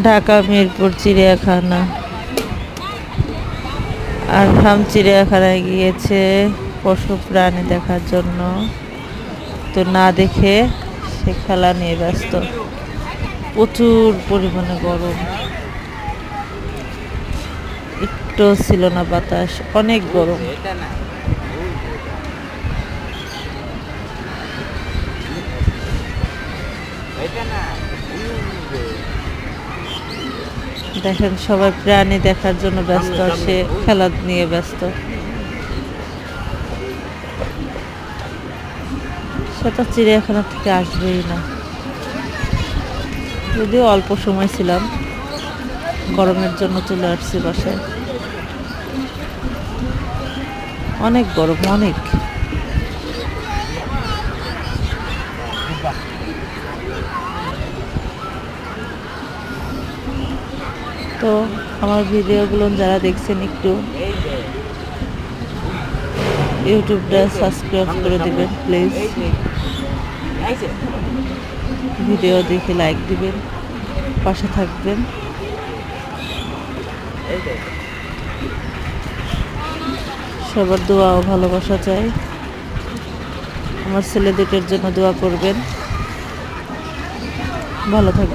ঢাকা মিরপুর চিড়িয়াখানা। আরহাম চিড়িয়াখানায় গিয়েছে পশু প্রাণী দেখার জন্য, তো না দেখে সে খেলা নিয়ে ব্যস্ত। প্রচুর পরিমাণে গরম, একটু ছিল না বাতাস, অনেক গরম। দেখেন সবাই প্রাণী দেখার জন্য ব্যস্ত, সে খেলা নিয়ে ব্যস্ত। সে তো চিড়িয়াখানা থেকে আসবেই না। যদিও অল্প সময় ছিলাম, গরমের জন্য চলে আসছি বাসায়। অনেক গরম, অনেক। তো আমার ভিডিওগুলো যারা দেখছেন একটু ইউটিউবটা সাবস্ক্রাইব করে দিবেন প্লিজ। ভিডিও দেখে লাইক দিবেন, পাশে থাকবেন। সবার দোয়া ও ভালোবাসা চাই। আমার ছেলে দুটোর জন্য দোয়া করবেন। ভালো থাকবেন।